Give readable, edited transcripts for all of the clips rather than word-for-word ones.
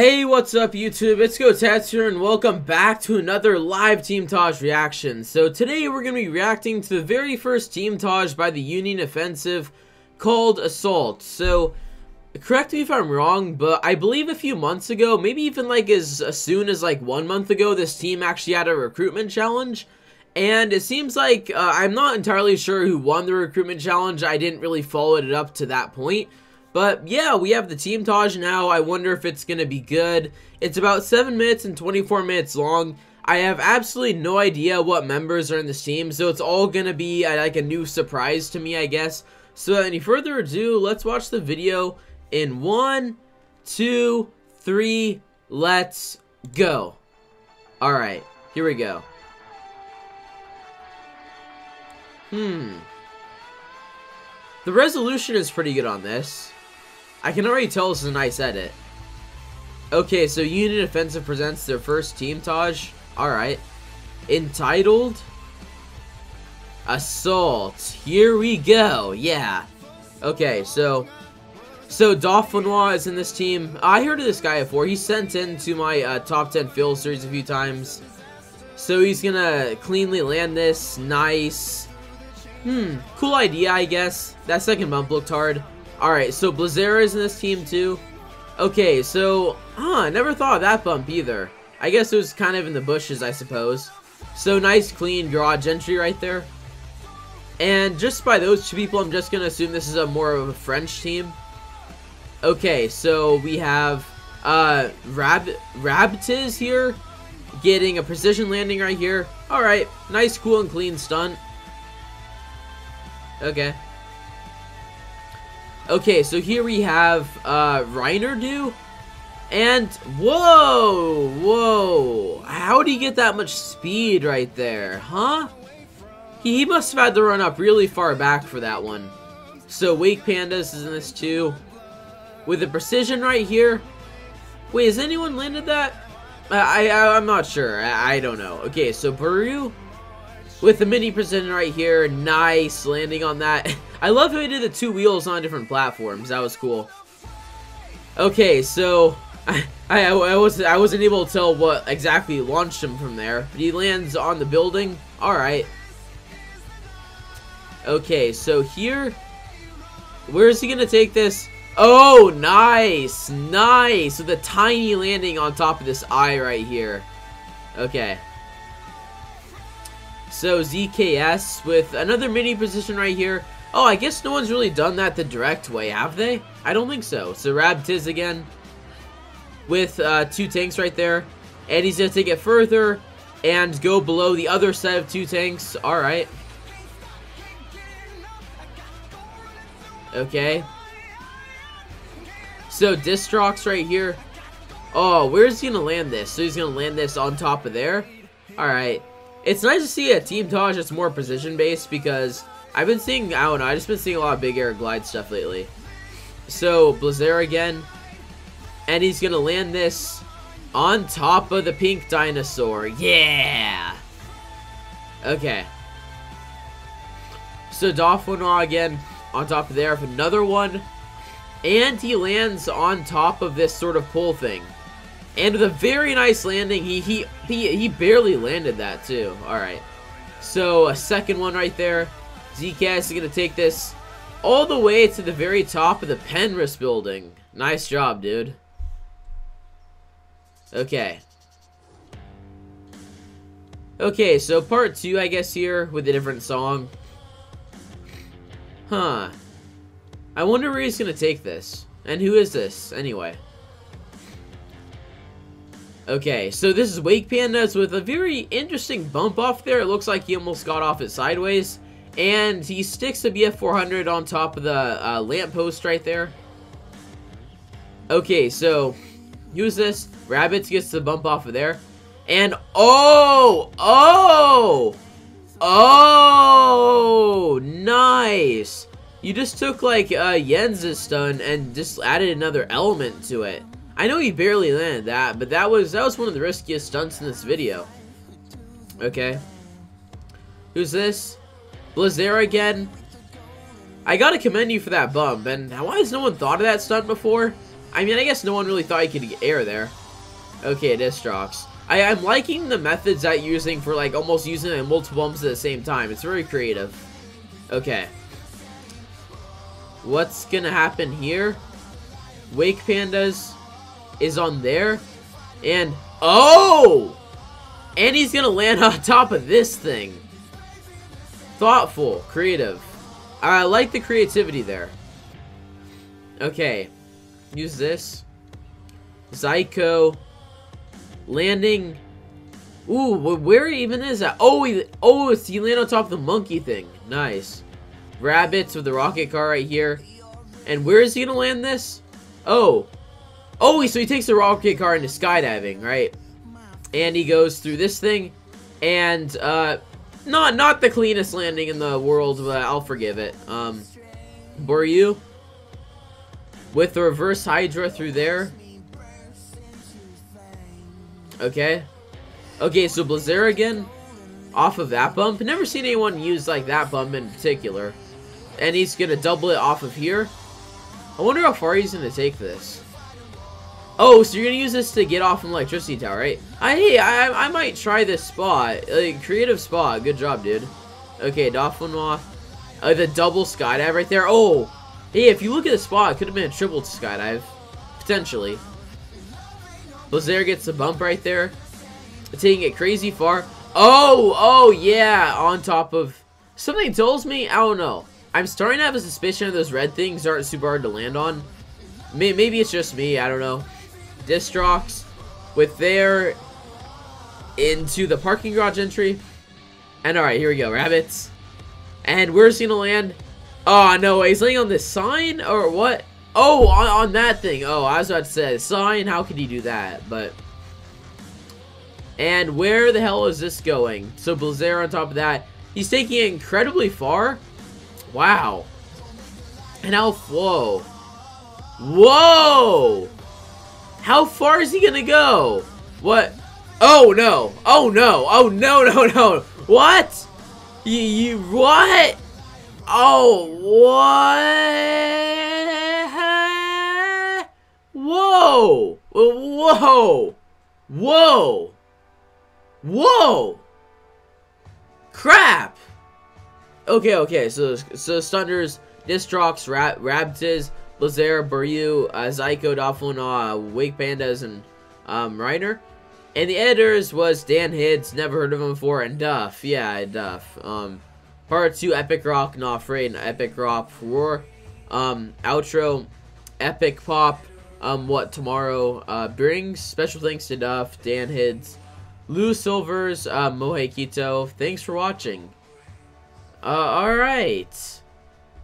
Hey, what's up YouTube? It's Kotetsu and welcome back to another live Teamtage reaction. So today we're going to be reacting to the very first Teamtage by the Union Offensive called Assault. So, correct me if I'm wrong, but I believe a few months ago, maybe even like as soon as like 1 month ago, this team actually had a recruitment challenge. And it seems like, I'm not entirely sure who won the recruitment challenge. I didn't really follow it up to that point. But yeah, we have the Teamtage now. I wonder if it's going to be good. It's about 7 minutes and 24 minutes long. I have absolutely no idea what members are in this team, so it's all going to be like a new surprise to me, I guess. So without any further ado, let's watch the video in 1, 2, 3, let's go. Alright, here we go. The resolution is pretty good on this. I can already tell this is a nice edit. Okay, so Union Offensive presents their first Teamtage. Alright. Entitled Assault. Here we go. Yeah. Okay, so Dolphin is in this team. I heard of this guy before. He's sent into my top 10 fill series a few times. So he's gonna cleanly land this. Nice. Cool idea, I guess. That second bump looked hard. Alright, so Blazera is in this team too. Okay, so, I never thought of that bump either. I guess it was kind of in the bushes, I suppose. So, nice, clean garage entry right there. And just by those two people, I'm just going to assume this is a more of a French team. Okay, so we have, Rabtiz here, getting a precision landing right here. Alright, nice, cool, and clean stunt. Okay. Okay, so here we have, Reiner, and, whoa, how did he get that much speed right there, huh? He must have had to run up really far back for that one. So, Wake Pandas is in this too, with a precision right here. Wait, has anyone landed that? I'm not sure, I don't know. Okay, so Baru, with the mini precision right here, nice landing on that. I love how he did the two wheels on different platforms. That was cool. Okay, so I wasn't able to tell what exactly launched him from there, but he lands on the building. All right. Okay, so here, where is he gonna take this? Oh, nice, nice, with a tiny landing on top of this eye right here. Okay. So ZKS with another mini position right here. Oh, I guess no one's really done that the direct way, have they? I don't think so. So Rabtiz again with two tanks right there. And he's going to take it further and go below the other set of two tanks. Alright. Okay. So Distrox right here. Oh, where's he going to land this? So he's going to land this on top of there. Alright. It's nice to see a Teamtage that's more precision-based because I've been seeing, I don't know, I've just been seeing a lot of big air glide stuff lately. So, Blazera again. And he's going to land this on top of the pink dinosaur. Yeah! Okay. So, Dolphin again on top of there with another one. And he lands on top of this sort of pull thing. And with a very nice landing, he barely landed that too. Alright. So, a second one right there. ZKS is going to take this all the way to the very top of the Penrith building. Nice job, dude. Okay. Okay, so part 2, I guess, here with a different song. Huh. I wonder where he's going to take this. And who is this, anyway? Okay, so this is Wake Pandas with a very interesting bump off there. It looks like he almost got off it sideways. And he sticks the BF400 on top of the lamppost right there. Okay, so use this. Rabbits gets the bump off of there. And oh, nice. You just took like Jens's stun and just added another element to it. I know he barely landed that, but that was one of the riskiest stunts in this video. Okay. Who's this? Blazera again. I gotta commend you for that bump, and why has no one thought of that stunt before? I mean, I guess no one really thought he could get air there. Okay, Distrox. I'm liking the methods that you're using for, like, almost using like, multiple bumps at the same time. It's very creative. Okay. What's gonna happen here? Wake Pandas is on there. And, oh! And he's gonna land on top of this thing. Thoughtful. Creative. I like the creativity there. Okay. Use this. Zyko. Landing. Ooh, where even is that? Oh, he landed on top of the monkey thing. Nice. Rabbits with the rocket car right here. And where is he gonna land this? Oh. Oh, so he takes the rocket car into skydiving, right? And he goes through this thing. And, not the cleanest landing in the world, but I'll forgive it. Boryu. With the reverse Hydra through there. Okay. Okay, so Blazer again. Off of that bump. Never seen anyone use, like, that bump in particular. And he's gonna double it off of here. I wonder how far he's gonna take this. Oh, so you're gonna use this to get off an electricity tower, right? I might try this spot. Like, creative spot. Good job, dude. Okay, Dolphin. The double skydive right there. Oh! Hey, if you look at the spot, it could have been a triple skydive. Potentially. Blazer gets the bump right there. Taking it crazy far. Oh, yeah. On top of... Something tells me, I don't know. I'm starting to have a suspicion of those red things aren't super hard to land on. Maybe it's just me, I don't know. Distrox with there into the parking garage entry. And alright, here we go. Rabbits. And where's he gonna land? Oh, no, he's laying on this sign? Or what? Oh, on that thing. Oh, I was about to say, sign, how could he do that? But... And where the hell is this going? So, Blazer on top of that. He's taking it incredibly far. Wow. And how... Whoa. Whoa! How far is he gonna go? What? Oh, no. Oh, no. Oh, no. What? What? Oh, what? Whoa. Whoa. Crap. Okay. So Stunders, Distrox, Rabtiz, Blazer, Boryu, Zyko, Dolphin, Wake Pandas, and Reiner. And the editors was Dan Hids, never heard of him before, and Duff. Yeah, Duff. Part 2, Epic Rock, Not Afraid, and Epic Rock, Roar. Outro, Epic Pop, What Tomorrow Brings. Special thanks to Duff, Dan Hids, Lou Silvers, Mohei Kito. Thanks for watching. Alright.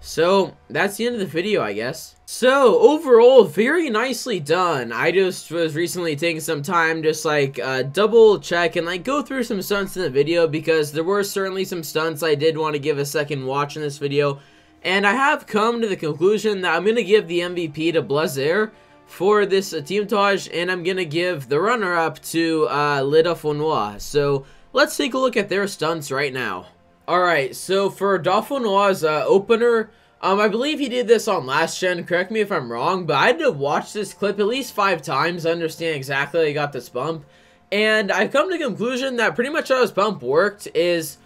So, that's the end of the video, I guess. So, overall, very nicely done. I just was recently taking some time just, like, double check and, like, go through some stunts in the video because there were certainly some stunts I did want to give a second watch in this video. And I have come to the conclusion that I'm going to give the MVP to Blazer for this Teamtage, and I'm going to give the runner-up to Lida Fonnois. So, let's take a look at their stunts right now. Alright, so for Dolphin's opener, I believe he did this on last gen, correct me if I'm wrong, but I had to watch this clip at least 5 times to understand exactly how he got this bump. And I've come to the conclusion that pretty much how his bump worked is,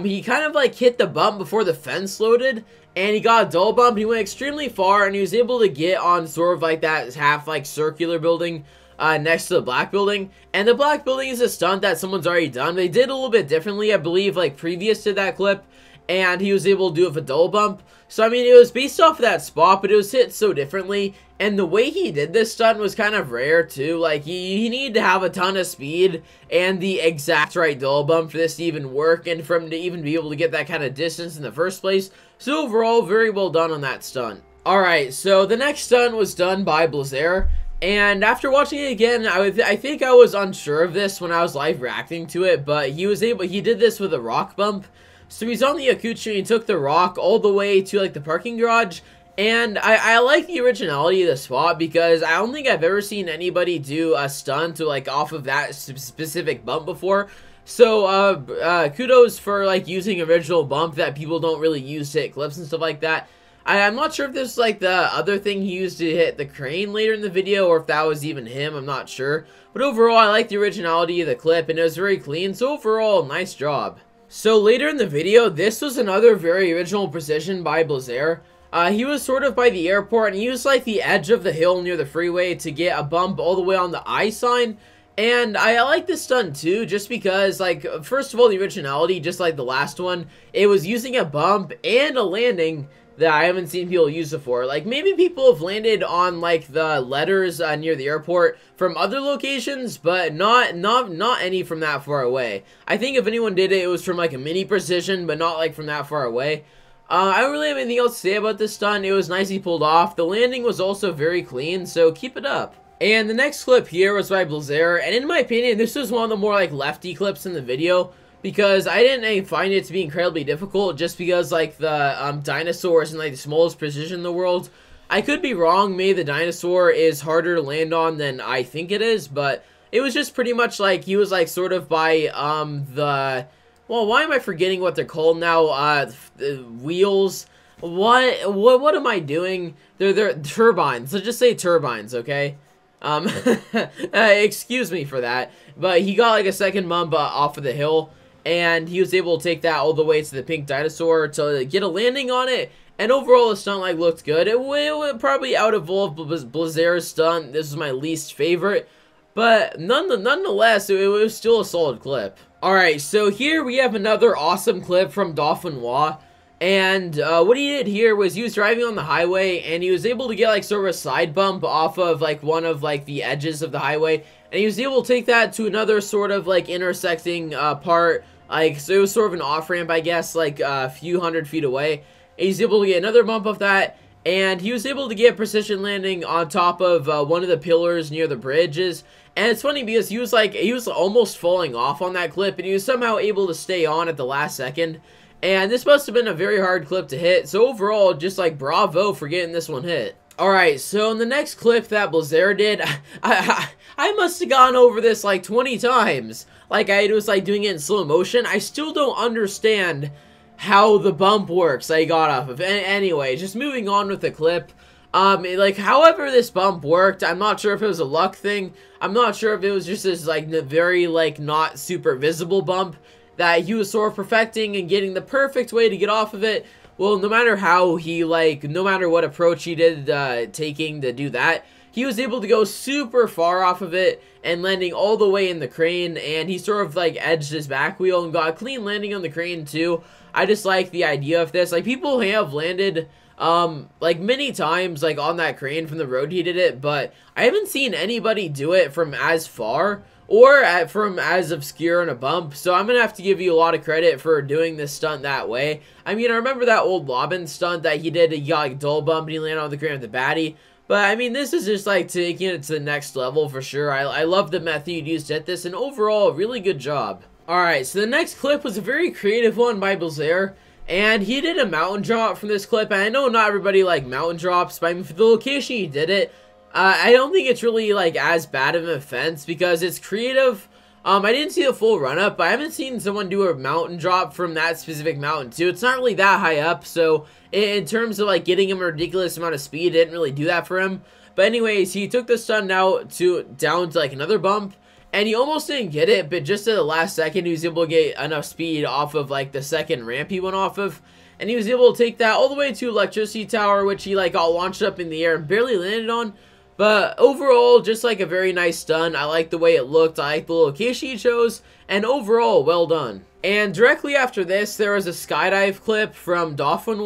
he kind of like hit the bump before the fence loaded, and he got a double bump. He went extremely far, and he was able to get on sort of like that half like circular building next to the black building. And the black building is a stunt that someone's already done. They did a little bit differently, I believe, like previous to that clip, and he was able to do it with a double bump. So, I mean, it was based off of that spot, but it was hit so differently. And the way he did this stunt was kind of rare, too. Like, he needed to have a ton of speed and the exact right double bump for this to even work and for him to even be able to get that kind of distance in the first place. So, overall, very well done on that stunt. Alright, so the next stunt was done by Blazer. And after watching it again, I think I was unsure of this when I was live reacting to it, but he did this with a rock bump. So he's on the Akuchi and he took the rock all the way to like the parking garage. And I like the originality of the spot because I don't think I've ever seen anybody do a stunt to like off of that specific bump before. So kudos for like using original bump that people don't really use to hit clips and stuff like that. I'm not sure if this is like the other thing he used to hit the crane later in the video, or if that was even him, I'm not sure. But overall, I like the originality of the clip, and it was very clean, so overall, nice job. So later in the video, this was another very original precision by Blazer. He was sort of by the airport, and he used like the edge of the hill near the freeway to get a bump all the way on the I sign. And I like this stunt too, just because, like, first of all, the originality, just like the last one, it was using a bump and a landing that I haven't seen people use before. Like, maybe people have landed on, like, the letters near the airport from other locations, but not any from that far away. I think if anyone did it, it was from, like, a mini precision, but not, like, from that far away. I don't really have anything else to say about this stunt. It was nicely pulled off. The landing was also very clean, so keep it up. And the next clip here was by Blazer, and in my opinion, this was one of the more, like, lefty clips in the video, because I didn't find it to be incredibly difficult, just because, like, the dinosaur isn't, like, the smallest precision in the world. I could be wrong, maybe the dinosaur is harder to land on than I think it is, but it was just pretty much, like, he was, like, sort of by, well, why am I forgetting what they're called now, wheels, what am I doing? They're turbines, let's just say turbines, okay? Excuse me for that, but he got, like, a second bump off of the hill, and he was able to take that all the way to the pink dinosaur to get a landing on it, and overall the stunt, like, looked good. It would probably out of all of Blazer's stunt, this was my least favorite, but nonetheless, it was still a solid clip. Alright, so here we have another awesome clip from Dolphin. And what he did here was he was driving on the highway, and he was able to get, like, sort of a side bump off of, like, one of, like, the edges of the highway, and he was able to take that to another sort of, like, intersecting part, like, so it was sort of an off-ramp, I guess, like, a few hundred feet away, and he's able to get another bump off that, and he was able to get precision landing on top of one of the pillars near the bridges. And it's funny because he was almost falling off on that clip, and he was somehow able to stay on at the last second. And this must have been a very hard clip to hit, so overall, just, like, bravo for getting this one hit. Alright, so in the next clip that Blazer did, I must have gone over this, like, 20 times. Like, I was, like, doing it in slow motion. I still don't understand how the bump works that he got off of. Anyway, just moving on with the clip. Like, however this bump worked, I'm not sure if it was a luck thing. I'm not sure if it was just this, like, very, like, not super visible bump that he was sort of perfecting and getting the perfect way to get off of it. Well, no matter how he, like, no matter what approach he did taking to do that, he was able to go super far off of it and landing all the way in the crane, and he sort of, like, edged his back wheel and got a clean landing on the crane too. I just like the idea of this. Like, people have landed like, many times, like, on that crane from the road he did it, but I haven't seen anybody do it from as far or from as obscure in a bump, so I'm gonna have to give you a lot of credit for doing this stunt that way. I mean, I remember that old Lobbin stunt that he did. He got, like, dull bump and he landed on the crane with the baddie, but I mean, this is just, like, taking it to the next level for sure. I love the method you used to hit this, and overall, really good job. Alright, so the next clip was a very creative one by Blazer, and he did a mountain drop from this clip, and I know not everybody like mountain drops, but I mean, for the location he did it, I don't think it's really, like, as bad of an offense, because it's creative. I didn't see the full run-up, but I haven't seen someone do a mountain drop from that specific mountain, too. It's not really that high up, so in terms of, like, getting him a ridiculous amount of speed, it didn't really do that for him. But anyways, he took the stunt down to, like, another bump, and he almost didn't get it, but just at the last second, he was able to get enough speed off of, like, the second ramp he went off of, and he was able to take that all the way to electricity tower, which he, like, got launched up in the air and barely landed on. But overall, just, like, a very nice stunt. I like the way it looked. I like the location he chose. And overall, well done. And directly after this, there was a skydive clip from Dolphin.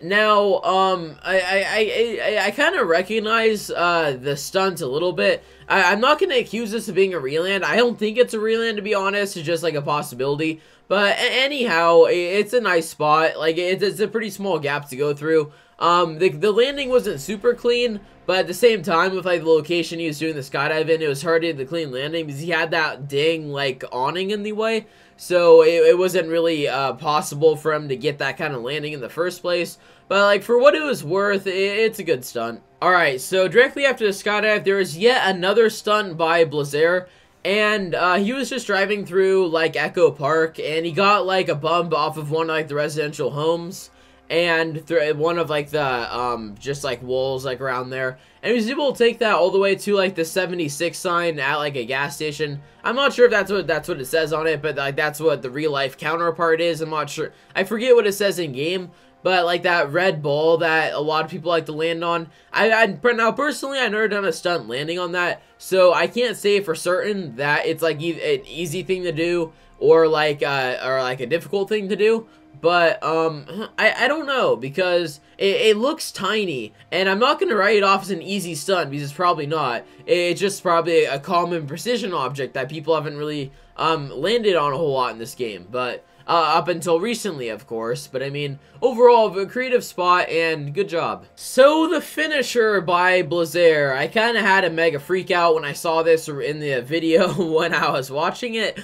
Now, I kind of recognize the stunt a little bit. I'm not going to accuse this of being a reland. I don't think it's a reland, to be honest. It's just, like, a possibility. But anyhow, it's a nice spot. Like, it's a pretty small gap to go through. The landing wasn't super clean, but at the same time, with, like, the location he was doing the skydive in, it was hard to get the clean landing because he had that dang, like, awning in the way. So it wasn't really possible for him to get that kind of landing in the first place. But, like, for what it was worth, it's a good stunt. Alright, so directly after the skydive, there was yet another stunt by Blazer. And he was just driving through, like, Echo Park, and he got, like, a bump off of one of, like, the residential homes. and one of like the just like walls like around there, and he was able to take that all the way to like the 76 sign at like a gas station. I'm not sure if that's what it says on it, but like that's what the real life counterpart is. I'm not sure. I forget what it says in game, but like that red ball that a lot of people like to land on. Now personally, I've never done a stunt landing on that, so I can't say for certain that it's like an easy thing to do or like a difficult thing to do. But I don't know, because it looks tiny, and I'm not gonna write it off as an easy stunt, because it's probably not. It's just probably a common precision object that people haven't really landed on a whole lot in this game, but up until recently, of course. But I mean, overall, a creative spot, and good job. So the finisher by Blazer, I kind of had a mega freak out when I saw this in the video when I was watching it,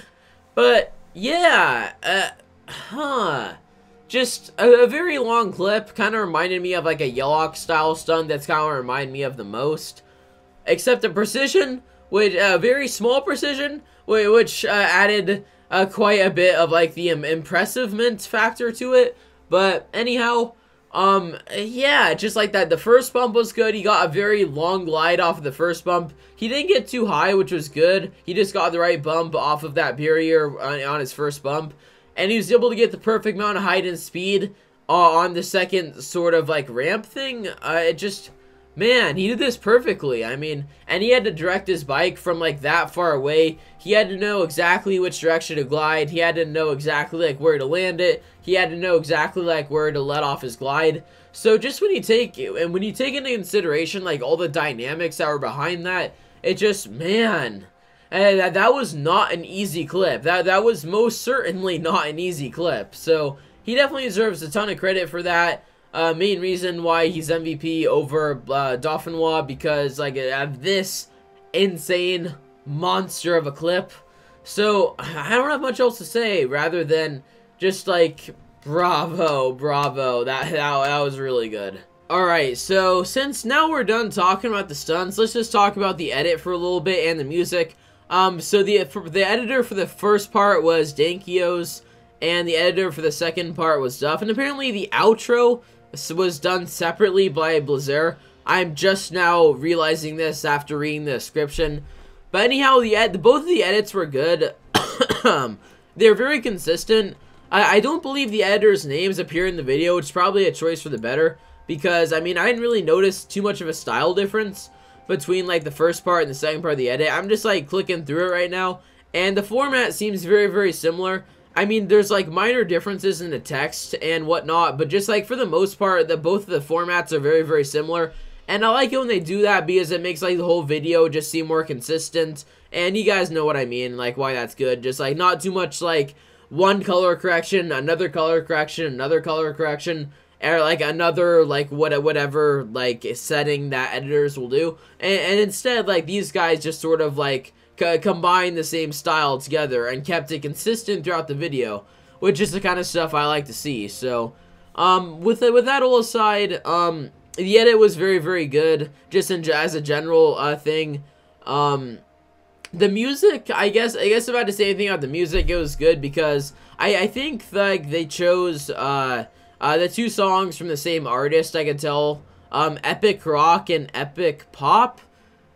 but yeah, just a very long clip. Kind of reminded me of like a Yellock style stunt. That's kind of reminded me of the most, except the precision, with very small precision, which added quite a bit of like the impressivement factor to it. But anyhow, yeah, just like that, the first bump was good. He got a very long glide off of the first bump. He didn't get too high, which was good. He just got the right bump off of that barrier on his first bump. And he was able to get the perfect amount of height and speed on the second sort of like ramp thing. It just, man, he did this perfectly. I mean, and he had to direct his bike from like that far away. He had to know exactly which direction to glide. He had to know exactly like where to land it. He had to know exactly like where to let off his glide. So just when you take into consideration like all the dynamics that were behind that, it just, man. And that was not an easy clip. That was most certainly not an easy clip. So he definitely deserves a ton of credit for that. Main reason why he's MVP over Dolphin, because like of this insane monster of a clip. So I don't have much else to say rather than just like bravo. That was really good. Alright, so since now we're done talking about the stunts, let's just talk about the edit for a little bit and the music. So the editor for the first part was Dankios, and the editor for the second part was Duff, and apparently the outro was done separately by Blazer. I'm just now realizing this after reading the description. But anyhow, both of the edits were good. They're very consistent. I don't believe the editor's names appear in the video, which is probably a choice for the better, because, I mean, I didn't really notice too much of a style difference between like the first part and the second part of the edit. I'm just like clicking through it right now, and the format seems very similar. I mean, there's like minor differences in the text and whatnot, but just like for the most part, both of the formats are very similar. And I like it when they do that, because it makes like the whole video just seem more consistent. And you guys know what I mean, like why that's good. Just like not too much like one color correction, another color correction, another color correction, or like another like whatever like setting that editors will do, and instead like these guys just sort of like combine the same style together and kept it consistent throughout the video, which is the kind of stuff I like to see. So with that all aside, the edit was very good, just as a general thing. The music, I guess if I had to say anything about the music, it was good, because I think like they chose the two songs from the same artist, I could tell. Epic Rock and Epic Pop.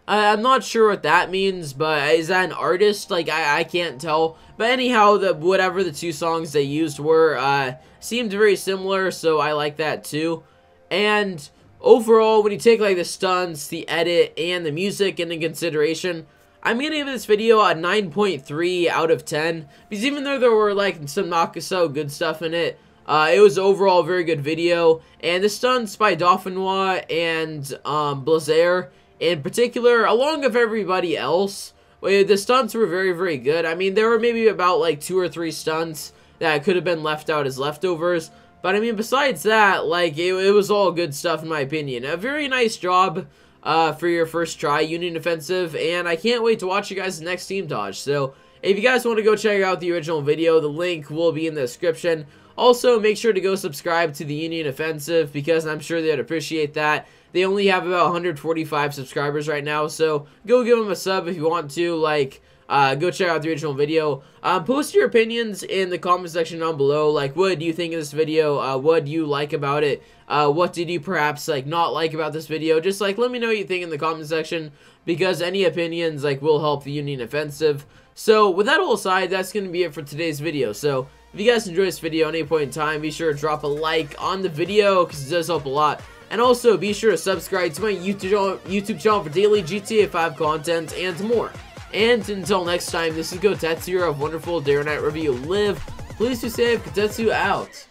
I'm not sure what that means, but is that an artist? Like, I can't tell. But anyhow, whatever the two songs they used were, seemed very similar, so I like that too. And overall, when you take like the stunts, the edit, and the music into consideration, I'm gonna give this video a 9.3 out of 10, because even though there were like some not so good stuff in it, it was overall a very good video. And the stunts by Dolphin and Blazer in particular, along with everybody else, the stunts were very good. I mean, there were maybe about like 2 or 3 stunts that could have been left out as leftovers, but I mean, besides that, like it was all good stuff in my opinion. A very nice job for your first try, Union Offensive, and I can't wait to watch you guys next Teamtage. So if you guys want to go check out the original video, the link will be in the description. Also, make sure to go subscribe to the Union Offensive, because I'm sure they'd appreciate that. They only have about 145 subscribers right now, so go give them a sub if you want to. Like, go check out the original video. Post your opinions in the comment section down below. Like, what do you think of this video? What do you like about it? What did you perhaps like not like about this video? Just like let me know what you think in the comment section, because any opinions like will help the Union offensive. So with that all aside, that's going to be it for today's video. So if you guys enjoyed this video at any point in time, be sure to drop a like on the video because it does help a lot. And also be sure to subscribe to my YouTube channel for daily GTA 5 content and more. And until next time, this is Kotetsu of Wonderful Day or Night Wherever you live. Please be safe. Kotetsu out.